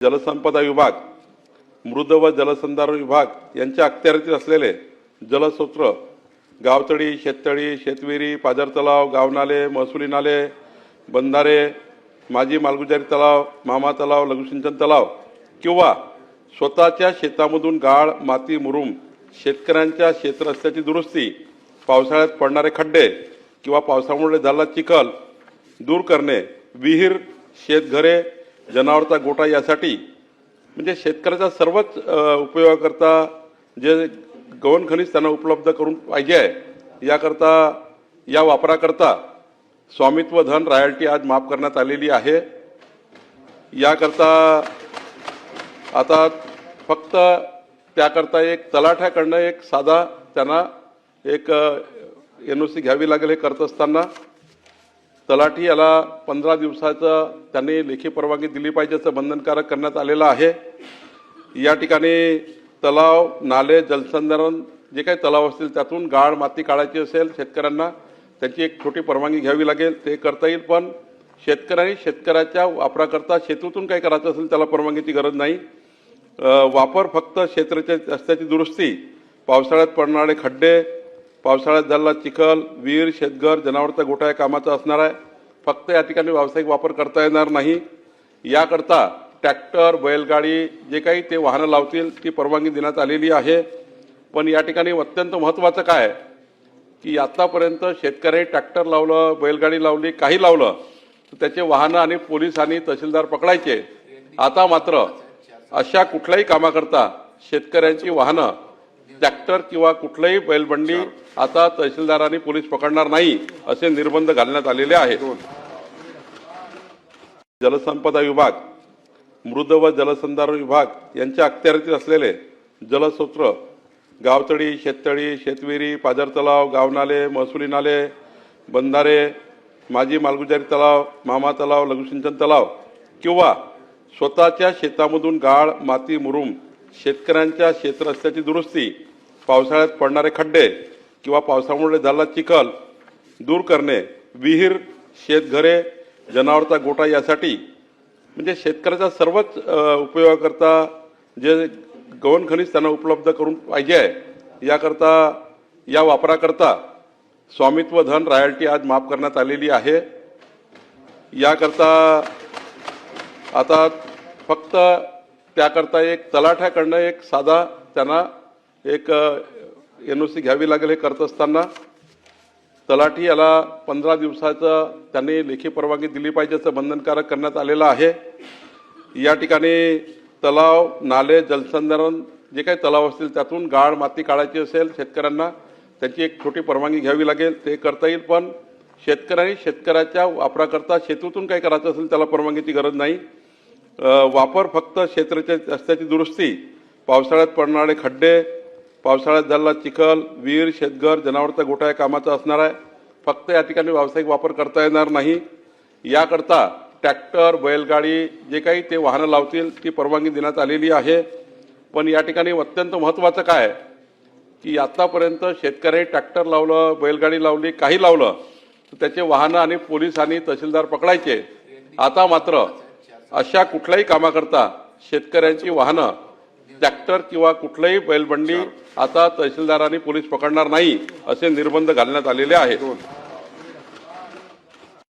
जलसंपदा विभाग, मृद व जलसंधारण विभाग यांच्या अखत्यारीतील असलेले जलस्रोत, गावतळी, शेततळी, शेतविहिरी, पाझर तलाव, गावनाले, महसुली नाले, बंधारे, माजी मालगुजारी तलाव, मामा तलाव, लघुसिंचन तलाव किंवा स्वतःच्या शेतामधून गाळ, माती, मुरुम, शेतकऱ्यांच्या शेतरस्त्याची दुरुस्ती, पावसाळ्यात पडणारे खड्डे किंवा पावसामुळे झालेला चिखल दूर करणे, विहीर, शेतघरे, जनावरांचा गोठा यासाठी म्हणजे शेतकऱ्याचा सर्वच उपयोगाकरता जे गौण खनिज त्यांना उपलब्ध करून पाहिजे आहे याकरता या वापराकरता स्वामित्व धन रॉयल्टी आज माफ करण्यात आलेली आहे। याकरता आता फक्त त्याकरता एक तलाठ्याकडनं एक साधा त्यांना एक NOC घ्यावी लागेल। हे करत असताना तलाठी याला 15 दिवसाचं त्यांनी लेखी परवानगी दिली पाहिजे असं बंधनकारक करण्यात आलेलं आहे। या ठिकाणी तलाव, नाले, जलसंधारण जे काही तलाव असतील त्यातून गाळ, माती काढायची असेल शेतकऱ्यांना त्याची एक छोटी परवानगी घ्यावी लागेल, ते करता येईल। पण शेतकऱ्यांनी शेतकऱ्याच्या वापराकरता शेतीतून काही करायचं असेल त्याला परवानगीची गरज नाही। वापर फक्त क्षेत्राच्या रस्त्याची दुरुस्ती, पावसाळ्यात पडणारे खड्डे, पावसाळ्यात झालेला चिखल, विहीर, शेतघर, जनावरांचा गोठा या कामाचा असणार आहे। फक्त या ठिकाणी व्यावसायिक वापर करता येणार नाही। याकरता ट्रॅक्टर, बैलगाडी जे काही ते वाहनं लावतील ती परवानगी देण्यात आलेली आहे। पण या ठिकाणी अत्यंत महत्त्वाचं काय की आतापर्यंत शेतकरी ट्रॅक्टर लावलं, बैलगाडी लावली, काही लावलं तर त्याचे वाहनं आणि पोलीस आणि तहसीलदार पकडायचे। आता मात्र अशा कुठल्याही कामाकरता शेतकऱ्यांची वाहनं, ट्रॅक्टर किंवा कुठलाही बैलबंडी आता तहसीलदार आणि पोलीस पकडणार नाही असे निर्बंध घालण्यात आलेले आहेत। जलसंपदा विभाग, मृद व जलसंधारण विभाग यांच्या अखत्यारीतील असलेले जलस्रोत, गावतळी, शेततळी, शेतविहिरी, पाझर तलाव, गावनाले, महसुली नाले, बंधारे, माजी मालगुजारी तलाव, मामा तलाव, लघुसिंचन तलाव किंवा स्वतःच्या शेतामधून गाळ, माती, मुरुम, शेतकऱ्यांच्या शेतरस्त्याची दुरुस्ती, पावसाळ्यात पडणारे खड्डे किंवा पावसामुळे झालेला चिखल दूर करणे, विहीर, शेतघरे, जनावरांचा गोठा यासाठी म्हणजे शेतकऱ्याचा सर्वच उपयोगाकरता जे गौण खनिज त्यांना उपलब्ध करून पाहिजे आहे याकरता या वापराकरता स्वामित्व धन रॉयल्टी आज माफ करण्यात आलेली आहे। याकरता आता फक्त त्याकरता एक तलाठ्याकडनं एक साधा त्यांना एक NOC घ्यावी लागेल। हे करत असताना तलाठी याला 15 दिवसाचं त्यांनी लेखी परवानगी दिली पाहिजे असं बंधनकारक करण्यात आलेलं आहे। या ठिकाणी तलाव, नाले, जलसंधारण जे काही तलाव असतील त्यातून गाळ, माती काढायची असेल शेतकऱ्यांना त्याची एक छोटी परवानगी घ्यावी लागेल, ते करता येईल। पण शेतकऱ्यांनी शेतकऱ्याच्या वापराकरता शेतीतून काही करायचं असेल त्याला परवानगीची गरज नाही। वापर फक्त क्षेत्राच्या रस्त्याची दुरुस्ती, पावसाळ्यात पडणारे खड्डे, पावसाळ्यात झालेला चिखल, विहीर, शेतघर, जनावरांचा गोठा या कामाचा असणार आहे। फक्त या ठिकाणी व्यावसायिक वापर करता येणार नाही। याकरता ट्रॅक्टर, बैलगाडी जे काही ते वाहनं लावतील ती परवानगी देण्यात आलेली आहे। पण या ठिकाणी अत्यंत महत्त्वाचं काय की आतापर्यंत शेतकरी ट्रॅक्टर लावलं, बैलगाडी लावली, काही लावलं तर त्याचे वाहनं आणि पोलीस आणि तहसीलदार पकडायचे। आता मात्र अशा कुठल्याही कामाकरता शेतकऱ्यांची वाहनं, ट्रॅक्टर किंवा कुठलाही बैलबंडी आता तहसीलदार आणि पोलीस पकडणार नाही असे निर्बंध घालण्यात आलेले आहेत।